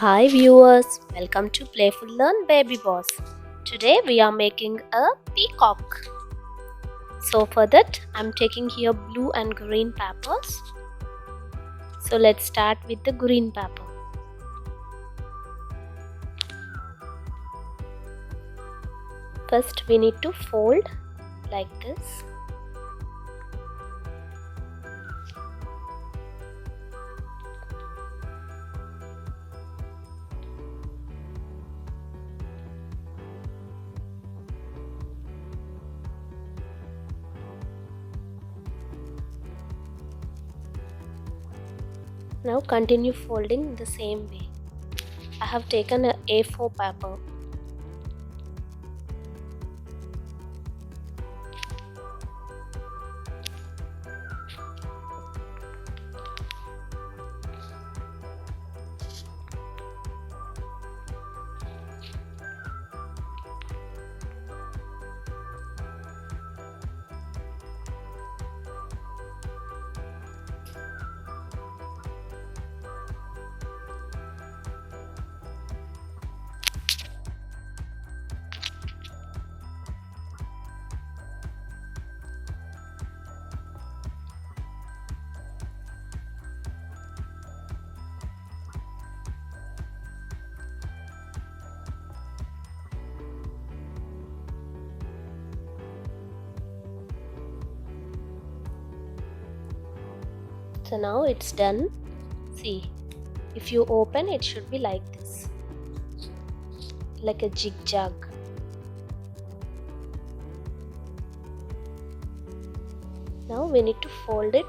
Hi viewers, welcome to Playful Learn Babyboss. Today we are making a peacock. So for that I'm taking here blue and green peppers. So let's start with the green pepper. First we need to fold like this. Now continue folding the same way. I have taken a A4 paper. So now it's done. See, if you open it should be like this, like a zigzag. Now we need to fold it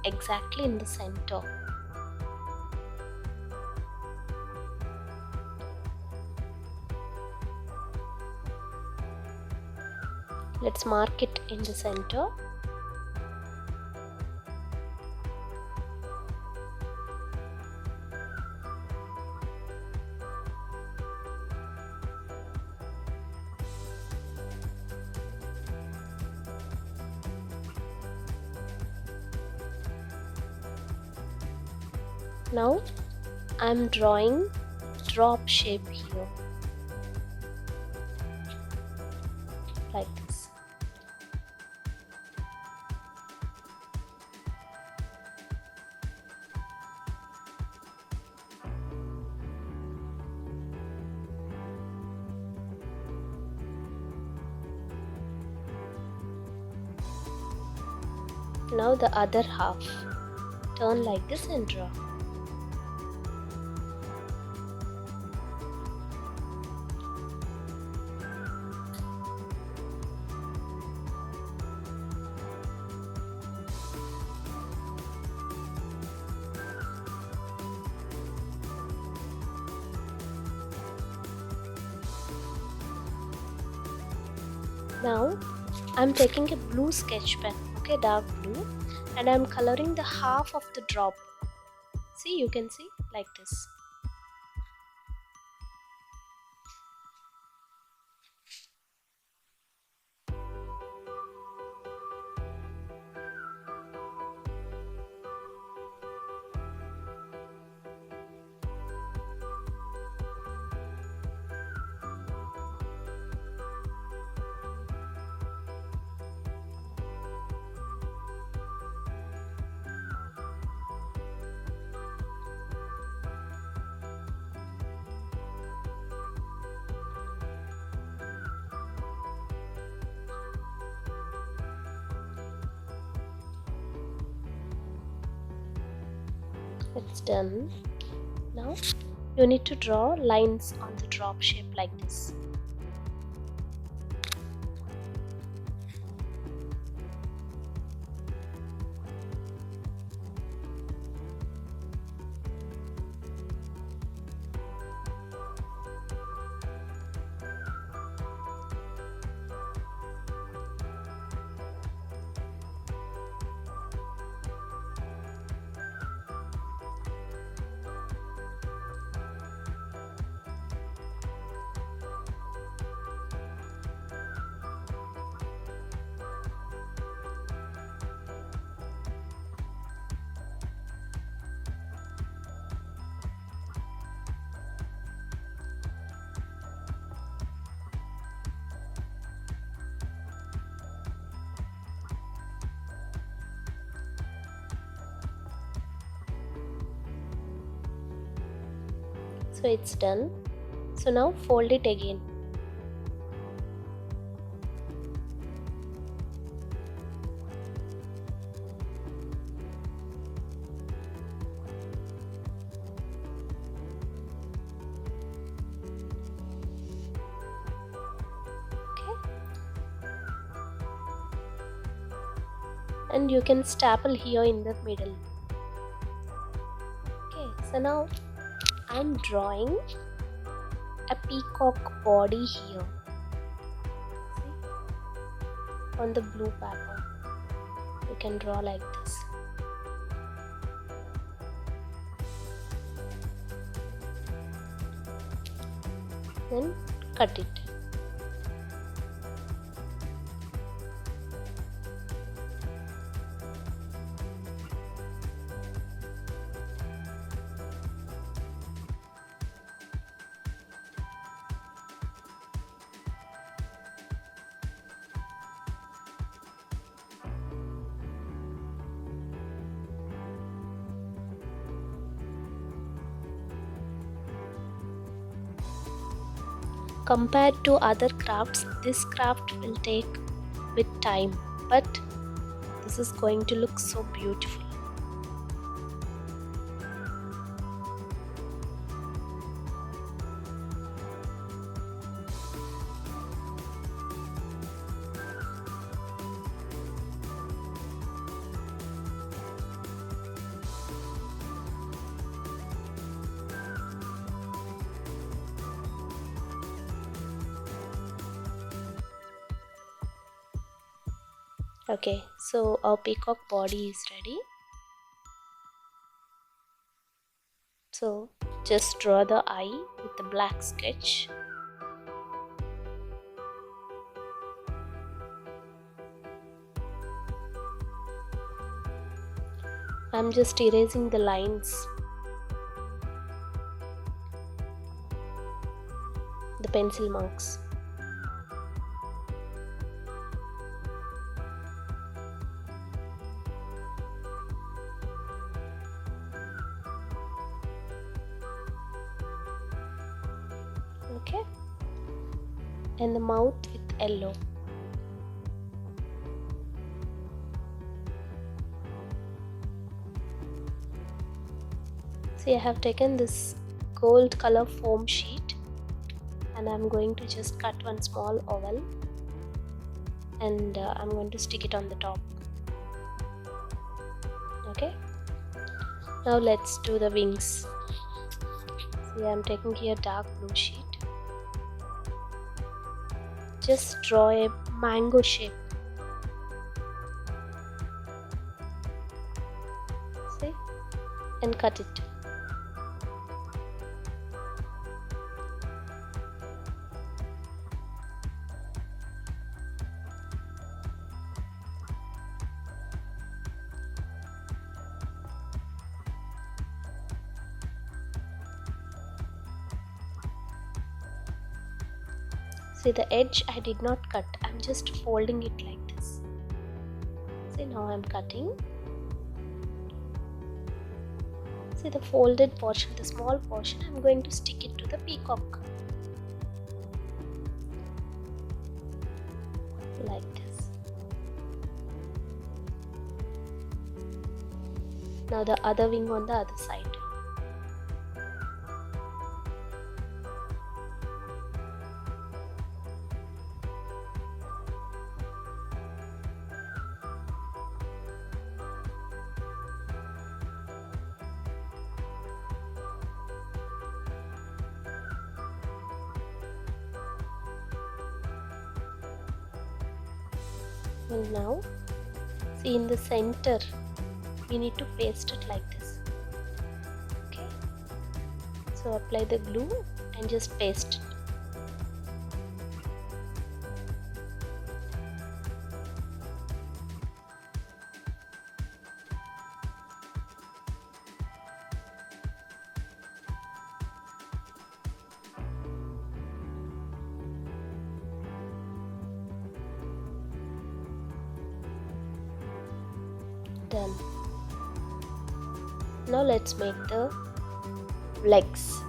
exactly in the center. Let's mark it in the center. Now I'm drawing drop shape here, like this. Now the other half. Turn like this and draw. Now I'm taking a blue sketch pen, okay, dark blue, and I'm coloring the half of the drop. See, you can see like this. It's done. Now you need to draw lines on the drop shape like this. So it's done. So now fold it again. And you can staple here in the middle. Okay, so now I'm drawing a peacock body here. See? On the blue paper. You can draw like this. Then cut it. Compared to other crafts, this craft will take bit time, but this is going to look so beautiful. Okay, so our peacock body is ready. So just draw the eye with the black sketch. I'm just erasing the lines, the pencil marks. Okay, and the mouth with yellow. See, I have taken this gold color foam sheet and I'm going to just cut one small oval and I'm going to stick it on the top. Okay, now let's do the wings. See, I'm taking here dark blue sheet. Just draw a mango shape. See, and cut it. See, the edge I did not cut, I'm just folding it like this. See, now I'm cutting. See, the folded portion, the small portion, I'm going to stick it to the peacock. Like this. Now the other wing on the other side. And now, see, in the center, we need to paste it like this. Okay, so apply the glue and just paste it. Done. Now let's make the legs.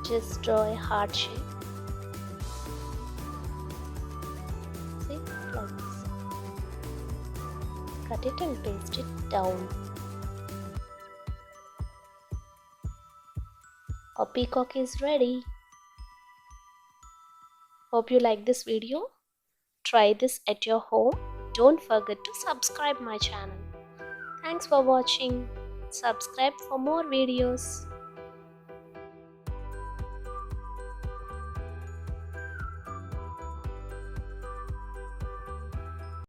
Just draw a heart shape. See, like this. Cut it and paste it down. Our peacock is ready. Hope you like this video. Try this at your home. Don't forget to subscribe my channel. Thanks for watching. Subscribe for more videos.